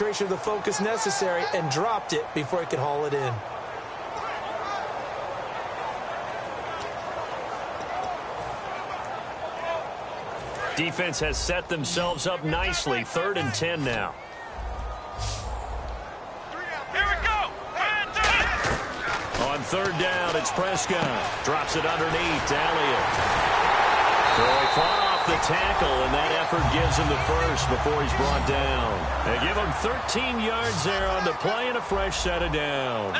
concentration, the focus necessary, and dropped it before he could haul it in. Defense has set themselves up nicely. 3rd and 10 now. Here we go. On 3rd down, it's Prescott. Drops it underneath. Elliott. They fought off the tackle, and that effort gives him the first before he's brought down. They give him 13 yards there on the play and a fresh set of downs.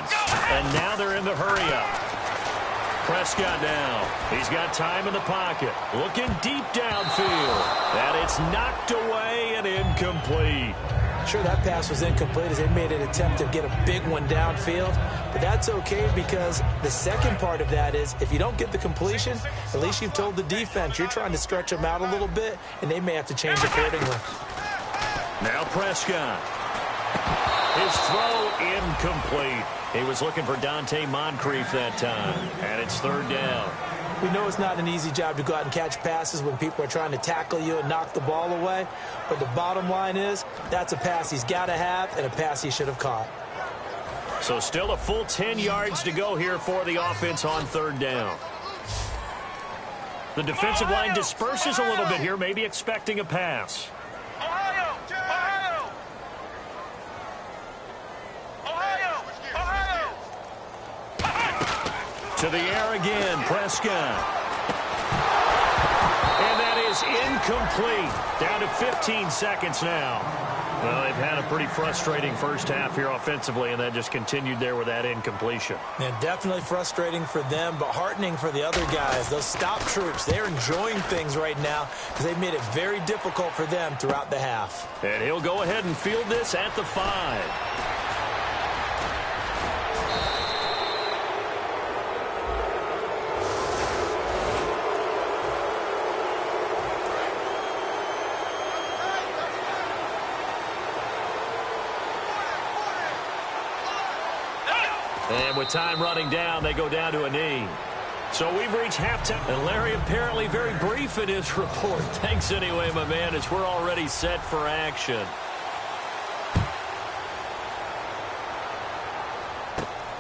And now they're in the hurry-up. Prescott now. He's got time in the pocket. Looking deep downfield. And it's knocked away and incomplete. Sure, that pass was incomplete as they made an attempt to get a big one downfield. But that's okay because the second part of that is if you don't get the completion, at least you've told the defense you're trying to stretch them out a little bit, and they may have to change accordingly. Now Prescott. His throw incomplete. He was looking for Dante Moncrief that time. And it's 3rd down. We know it's not an easy job to go out and catch passes when people are trying to tackle you and knock the ball away. But the bottom line is that's a pass he's got to have and a pass he should have caught. So still a full 10 yards to go here for the offense on 3rd down. The defensive line disperses a little bit here, maybe expecting a pass. To the air again, Prescott. And that is incomplete. Down to 15 seconds now. Well, they've had a pretty frustrating first half here offensively, and that just continued there with that incompletion. And definitely frustrating for them, but heartening for the other guys. Those stop troops, they're enjoying things right now because they've made it very difficult for them throughout the half. And he'll go ahead and field this at the 5. And with time running down, they go down to a knee. So we've reached halftime. And Larry apparently very brief in his report. Thanks anyway, my man, as we're already set for action.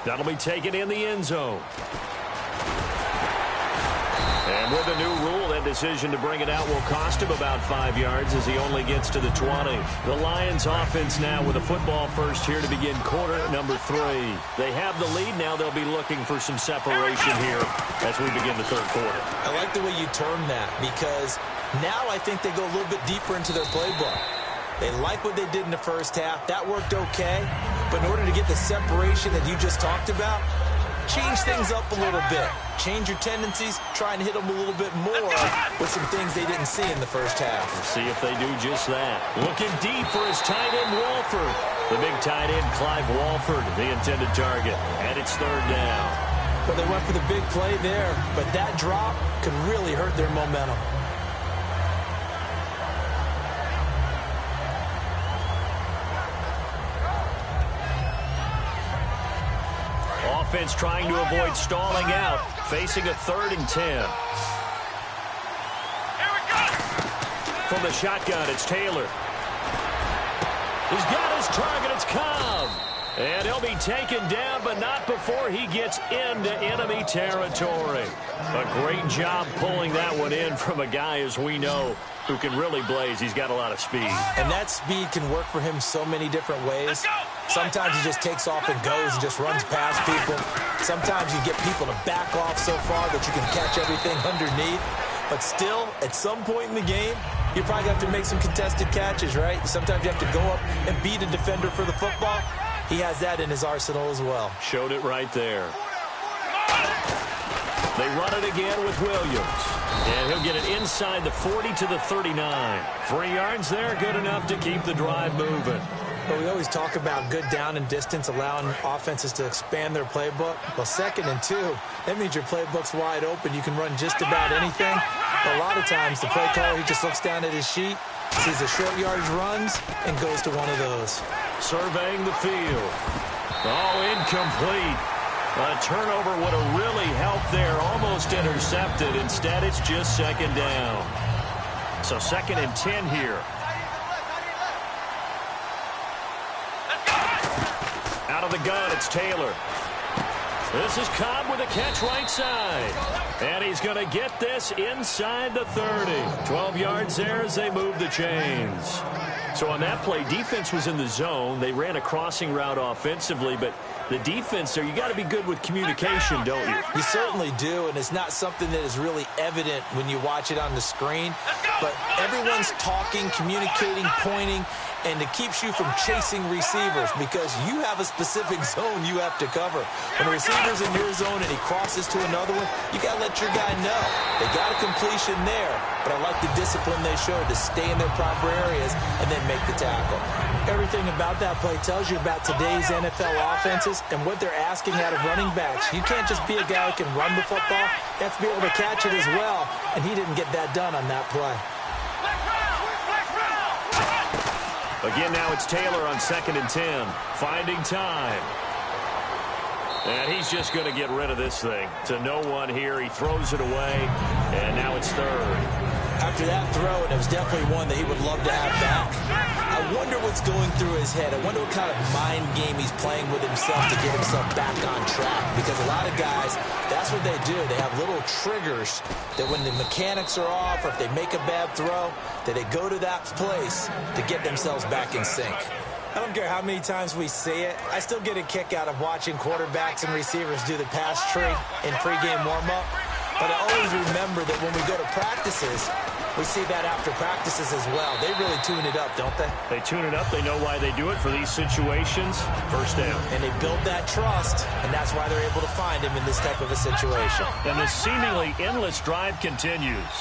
That'll be taken in the end zone. And with a new rule, that decision to bring it out will cost him about 5 yards as he only gets to the 20. The Lions offense now with a football first here to begin quarter number 3. They have the lead. Now they'll be looking for some separation here as we begin the 3rd quarter. I like the way you term that because now I think they go a little bit deeper into their playbook. They like what they did in the first half. That worked okay. But in order to get the separation that you just talked about, change things up a little bit. Change your tendencies. Try and hit them a little bit more with some things they didn't see in the first half. We'll see if they do just that. Looking deep for his tight end, Walford. The big tight end, Clive Walford, the intended target. And it's 3rd down. Well, they went for the big play there, but that drop could really hurt their momentum. Offense trying to avoid stalling out, facing a 3rd and 10. Here we go. From the shotgun, it's Taylor. He's got his target. It's Cobb. And he'll be taken down, but not before he gets into enemy territory. A great job pulling that one in from a guy, as we know, who can really blaze. He's got a lot of speed. And that speed can work for him so many different ways. Sometimes he just takes off and goes and just runs past people. Sometimes you get people to back off so far that you can catch everything underneath. But still, at some point in the game, you probably have to make some contested catches, right? Sometimes you have to go up and beat a defender for the football. He has that in his arsenal as well. Showed it right there. They run it again with Williams. And he'll get it inside the 40 to the 39. 3 yards there, good enough to keep the drive moving. But we always talk about good down and distance, allowing offenses to expand their playbook. Well, 2nd and 2, that means your playbook's wide open. You can run just about anything. But a lot of times, the play caller, he just looks down at his sheet, sees the short yardage runs, and goes to one of those. Surveying the field. Oh, incomplete. A turnover would have really helped there. Almost intercepted. Instead, it's just 2nd down. So 2nd and 10 here. Out of the gun, it's Taylor. This is Cobb with a catch right side. And he's going to get this inside the 30. 12 yards there as they move the chains. So on that play, defense was in the zone. They ran a crossing route offensively, but the defense there, you got to be good with communication, don't you? You certainly do, and it's not something that is really evident when you watch it on the screen. But everyone's talking, communicating, pointing, and it keeps you from chasing receivers because you have a specific zone you have to cover. When a receiver's in your zone and he crosses to another one, you got to let your guy know. They got a completion there, but I like the discipline they showed to stay in their proper areas and then make the tackle. Everything about that play tells you about today's NFL offenses and what they're asking out of running backs. You can't just be a guy who can run the football. You have to be able to catch it as well, and he didn't get that done on that play. Again, now it's Taylor on 2nd and 10. Finding time. And he's just going to get rid of this thing. To no one here. He throws it away, and now it's 3rd. After that throw, and it was definitely one that he would love to have back. I wonder what's going through his head. I wonder what kind of mind game he's playing with himself to get himself back on track. Because a lot of guys, that's what they do. They have little triggers that when the mechanics are off or if they make a bad throw, that they go to that place to get themselves back in sync. I don't care how many times we see it. I still get a kick out of watching quarterbacks and receivers do the pass tree in pregame warm-up. But I always remember that when we go to practices, we see that after practices as well. They really tune it up, don't they? They tune it up. They know why they do it for these situations. First down. And they build that trust, and that's why they're able to find him in this type of a situation. And the seemingly endless drive continues.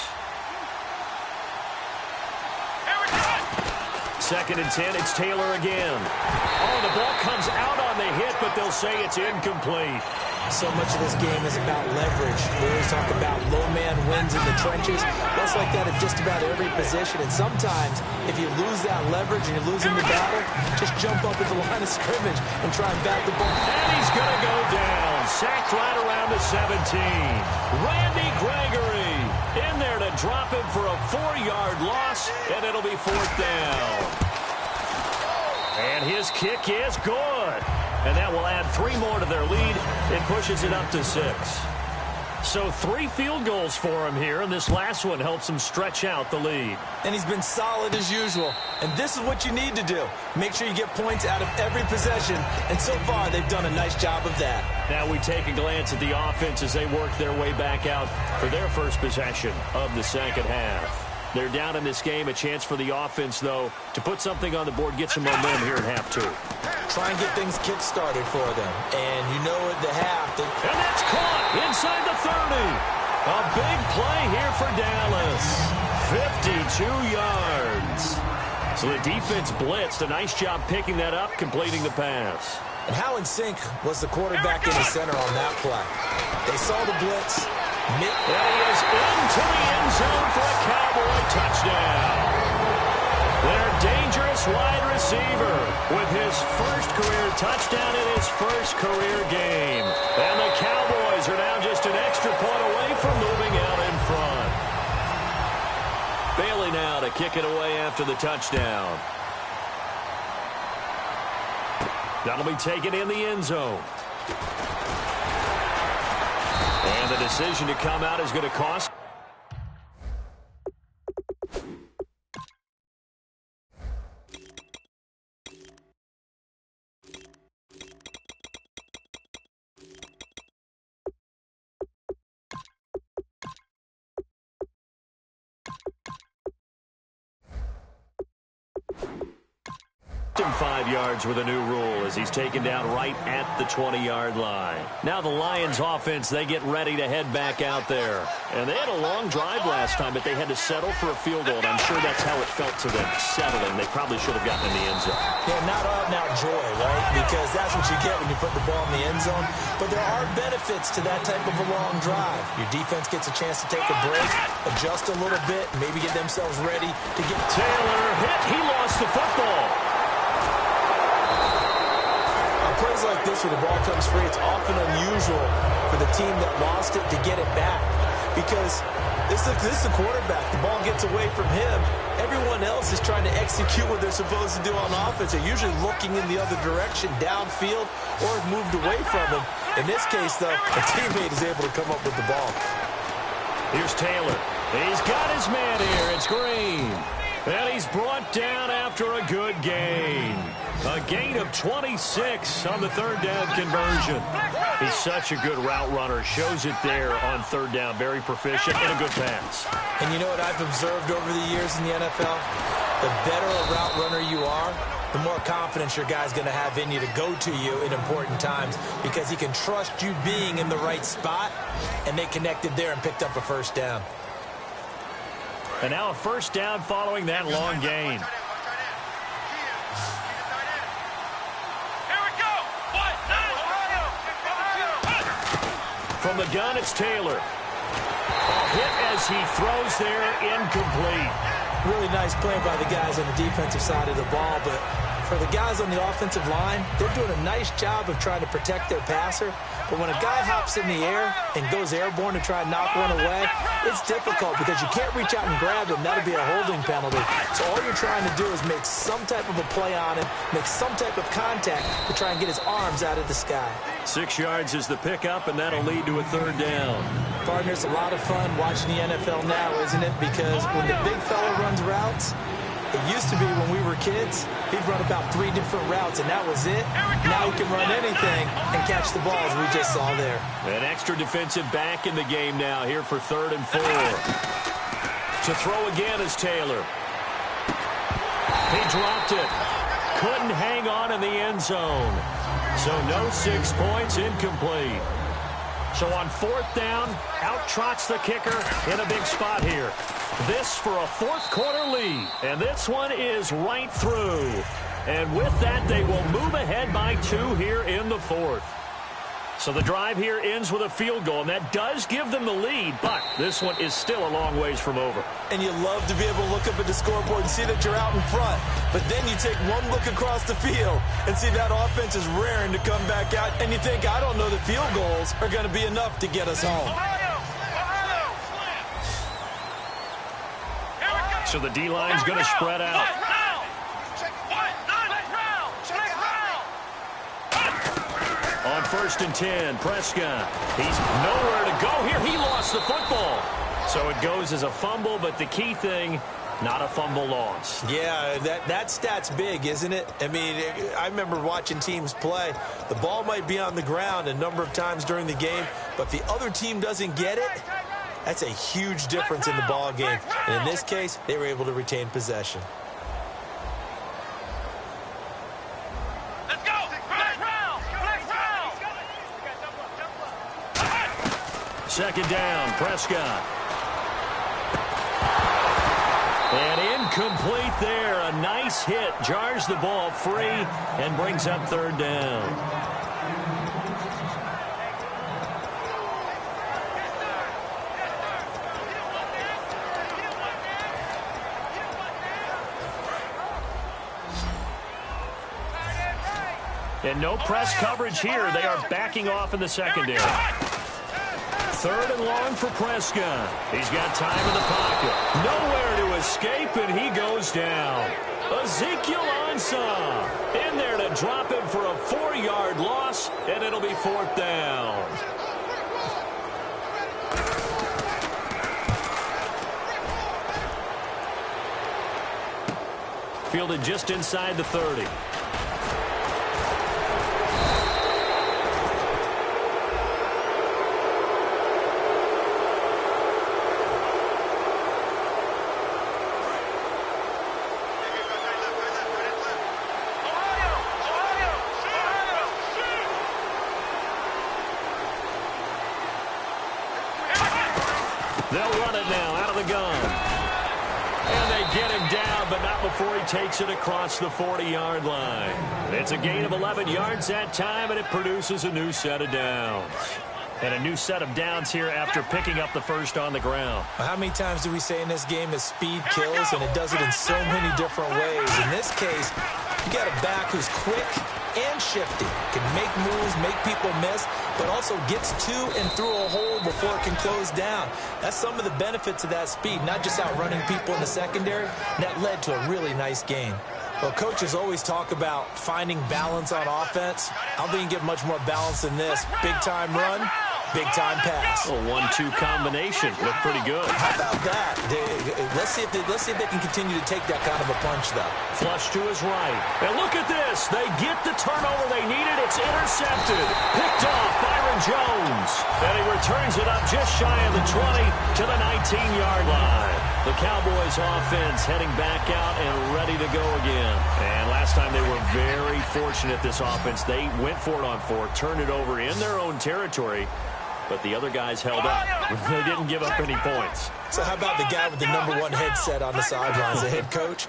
2nd and 10, it's Taylor again. Oh, the ball comes out on the hit, but they'll say it's incomplete. So much of this game is about leverage. We always talk about low man wins in the trenches. That's like that at just about every position. And sometimes, if you lose that leverage and you're losing the battle, just jump up at the line of scrimmage and try and bat the ball. And he's going to go down. Sacked right around the 17. Randy Gregory in there to drop him for a 4-yard loss, and it'll be 4th down. And his kick is good. And that will add 3 more to their lead. It pushes it up to 6. So 3 field goals for him here, and this last one helps him stretch out the lead. And he's been solid as usual. And this is what you need to do. Make sure you get points out of every possession. And so far, they've done a nice job of that. Now we take a glance at the offense as they work their way back out for their first possession of the second half. They're down in this game. A chance for the offense, though, to put something on the board, get some momentum here in half 2. Try and get things kick-started for them. And you know at the half. And that's caught inside the 30. A big play here for Dallas. 52 yards. So the defense blitzed. A nice job picking that up, completing the pass. And how in sync was the quarterback in the center on that play? They saw the blitz. And he is into the end zone for a Cowboy touchdown. Their dangerous wide receiver with his first career touchdown in his first career game. And the Cowboys are now just an extra point away from moving out in front. Bailey now to kick it away after the touchdown. That'll be taken in the end zone. And the decision to come out is going to cost. Him 5 yards with a new rule as he's taken down right at the 20-yard line. Now the Lions offense, they get ready to head back out there. And they had a long drive last time, but they had to settle for a field goal. And I'm sure that's how it felt to them, settling. They probably should have gotten in the end zone. Yeah, not out and out joy, right? Because that's what you get when you put the ball in the end zone. But there are benefits to that type of a long drive. Your defense gets a chance to take a break, adjust a little bit, maybe get themselves ready to get. Taylor hit. He lost the football. Plays like this where the ball comes free, it's often unusual for the team that lost it to get it back. because this is the quarterback. The ball gets away from him. Everyone else is trying to execute what they're supposed to do on offense. They're usually looking in the other direction, downfield, or have moved away from him. In this case, though, a teammate is able to come up with the ball. Here's Taylor. He's got his man here. It's Green. And he's brought down after a good gain. A gain of 26 on the third down conversion. He's such a good route runner. Shows it there on third down. Very proficient and a good pass. And you know what I've observed over the years in the NFL? The better a route runner you are, the more confidence your guy's going to have in you to go to you in important times because he can trust you being in the right spot, and they connected there and picked up a first down. And now a first down following that long gain. From the gun, it's Taylor. A hit as he throws there, incomplete. Really nice play by the guys on the defensive side of the ball, but for the guys on the offensive line, they're doing a nice job of trying to protect their passer. But when a guy hops in the air and goes airborne to try and knock one away, it's difficult because you can't reach out and grab him. That'll be a holding penalty. So all you're trying to do is make some type of a play on him, make some type of contact to try and get his arms out of the sky. 6 yards is the pickup, and that'll lead to a third down. Partner, it's a lot of fun watching the NFL now, isn't it? Because when the big fella runs routes, it used to be when we were kids, he'd run about 3 different routes, and that was it. Now he can run anything and catch the ball, as we just saw there. An extra defensive back in the game now here for 3rd and 4. To throw again is Taylor. He dropped it. Couldn't hang on in the end zone. So no 6 points, incomplete. So on 4th down, out trots the kicker in a big spot here. This for a 4th quarter lead. And this one is right through. And with that, they will move ahead by 2 here in the 4th. So the drive here ends with a field goal, and that does give them the lead, but this one is still a long ways from over. And you love to be able to look up at the scoreboard and see that you're out in front. But then you take one look across the field and see that offense is raring to come back out, and you think, I don't know, the field goals are going to be enough to get us home. So the D-line's going to spread out. On 1st and 10, Prescott. He's nowhere to go here. He lost the football. So it goes as a fumble, but the key thing, not a fumble loss. Yeah, that stat's big, isn't it? I mean, I remember watching teams play. The ball might be on the ground a number of times during the game, but if the other team doesn't get it, that's a huge difference in the ball game. And in this case, they were able to retain possession. Second down, Prescott. And incomplete there. A nice hit. Jars the ball free and brings up 3rd down. And no press coverage here. They are backing off in the secondary. 3rd and long for Prescott. He's got time in the pocket. Nowhere to escape, and he goes down. Ezekiel Ansah in there to drop him for a 4-yard loss, and it'll be 4th down. Fielded just inside the 30. They'll run it now out of the gun. And they get him down, but not before he takes it across the 40-yard line. It's a gain of 11 yards that time, and it produces a new set of downs. And a new set of downs here after picking up the first on the ground. How many times do we say in this game that speed kills, and it does it in so many different ways? In this case, you got a back who's quick and shifty, can make moves, make people miss, but also gets to and through a hole before it can close down. That's some of the benefits of that speed, not just outrunning people in the secondary. And that led to a really nice game. Well, coaches always talk about finding balance on offense. I don't think you can get much more balance than this. Big-time run, big-time pass. A 1-2 combination. Looked pretty good. How about that? Let's see if they can continue to take that kind of a punch, though. Flush to his right. And look at this. They get the turnover they needed. It's intercepted. Picked off Byron Jones. And he returns it up just shy of the 20 to the 19-yard line. The Cowboys offense heading back out and ready to go again. And last time they were very fortunate, this offense. They went for it on 4, turned it over in their own territory, but the other guys held up. They didn't give up any points. So how about the guy with the #1 headset on the sidelines, the head coach?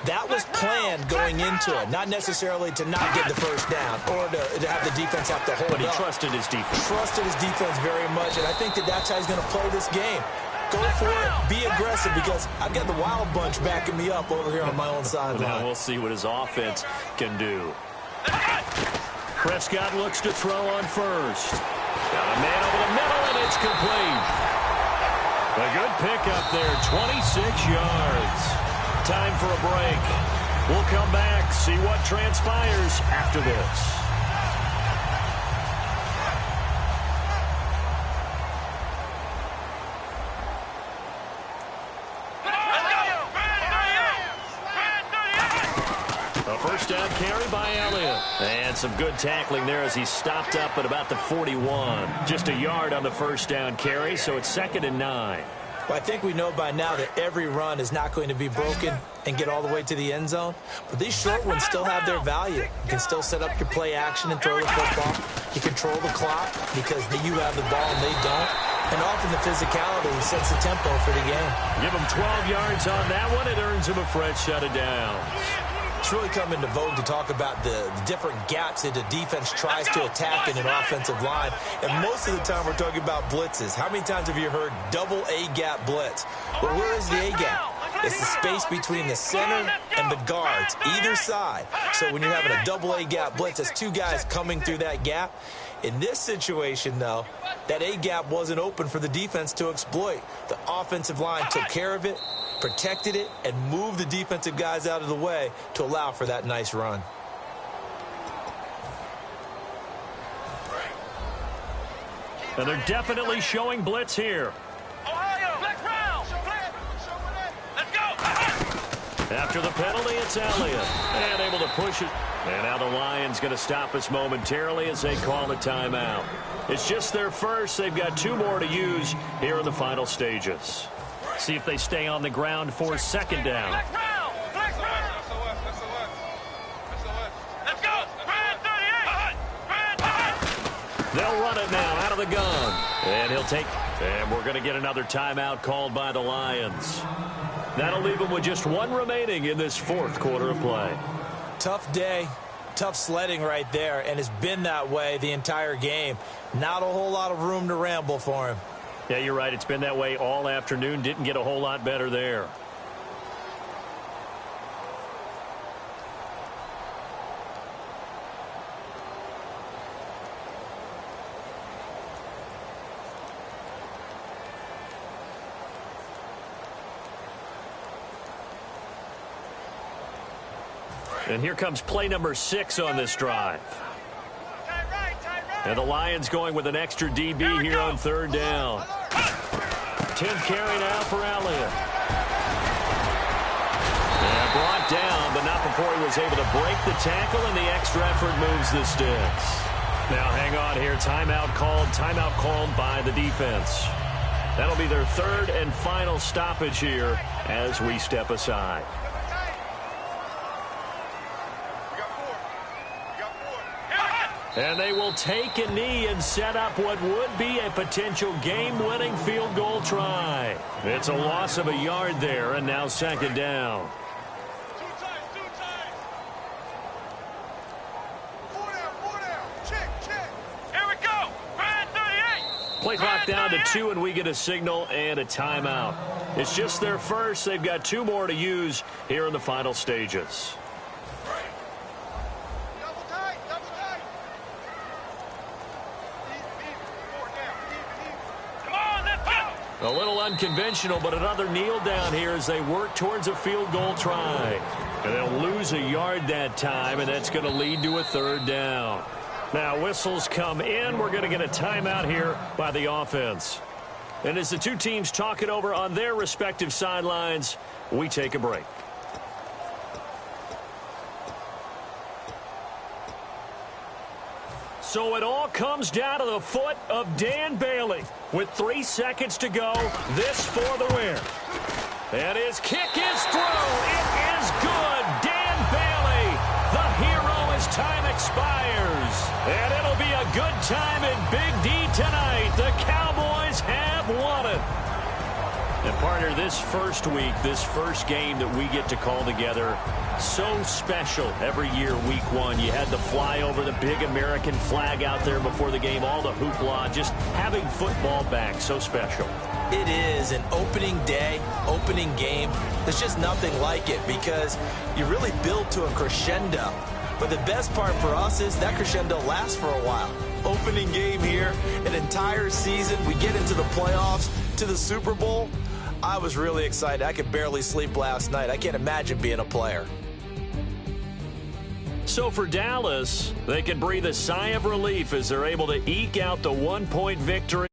That was planned going into it, not necessarily to not get the first down or to have the defense have to hold up. But he trusted his defense. Trusted his defense very much, and I think that's how he's going to play this game. Go for it, be aggressive, because I've got the Wild Bunch backing me up over here on my own sideline. Now we'll see what his offense can do. Prescott looks to throw on first. Got a man over the middle, and it's complete. A good pickup there, 26 yards. Time for a break. We'll come back, see what transpires after this. First down carry by Elliott. And some good tackling there as he stopped up at about the 41. Just a yard on the first down carry, so it's 2nd and 9. Well, I think we know by now that every run is not going to be broken and get all the way to the end zone. But these short ones still have their value. You can still set up your play action and throw the football. You control the clock because you have the ball and they don't. And often the physicality sets the tempo for the game. Give him 12 yards on that one. It earns him a fresh set of downs. It's really come into vogue to talk about the different gaps that the defense tries to attack in an offensive line. And most of the time we're talking about blitzes. How many times have you heard double A-gap blitz? Well, where is the A-gap? It's the space between the center and the guards, either side. So when you're having a double A-gap blitz, that's 2 guys coming through that gap. In this situation, though, that A-gap wasn't open for the defense to exploit. The offensive line took care of it, protected it, and moved the defensive guys out of the way to allow for that nice run. And they're definitely showing blitz here. After the penalty, it's Elliott. And able to push it. And now the Lions going to stop us momentarily as they call a timeout. It's just their first. They've got 2 more to use here in the final stages. See if they stay on the ground for 2nd down. They'll run it now out of the gun. And he'll take. And we're going to get another timeout called by the Lions. That'll leave them with just 1 remaining in this 4th quarter of play. Tough day, tough sledding right there, and it's been that way the entire game. Not a whole lot of room to ramble for him. Yeah, you're right. It's been that way all afternoon. Didn't get a whole lot better there. And here comes play number 6 on this drive. And the Lions going with an extra DB here on 3rd down. 10th carry now for Elliott. And brought down, but not before he was able to break the tackle, and the extra effort moves the sticks. Now hang on here. Timeout called by the defense. That'll be their 3rd and final stoppage here as we step aside. And they will take a knee and set up what would be a potential game-winning field goal try. It's a loss of a yard there, and now 2nd down. Here we go. Brand 38. Play clock down to 2, and we get a signal and a timeout. It's just their first. They've got 2 more to use here in the final stages. Double tight, double A little unconventional, but another kneel down here as they work towards a field goal try. And they'll lose a yard that time, and that's going to lead to a third down. Now, whistles come in. We're going to get a timeout here by the offense. And as the two teams talk it over on their respective sidelines, we take a break. So it all comes down to the foot of Dan Bailey. With 3 seconds to go, this for the win. And his kick is through. It is good. Dan Bailey, the hero as time expires. And it'll be a good time in Big D tonight. The Cowboys have won it. And, partner, this first week, this first game that we get to call together, so special every year, week one. You had the flyover, the big American flag out there before the game, all the hoopla, just having football back, so special. It is an opening day, opening game. There's just nothing like it because you really build to a crescendo. But the best part for us is that crescendo lasts for a while. Opening game here, an entire season. We get into the playoffs, to the Super Bowl. I was really excited. I could barely sleep last night. I can't imagine being a player. So for Dallas, they can breathe a sigh of relief as they're able to eke out the 1-point victory.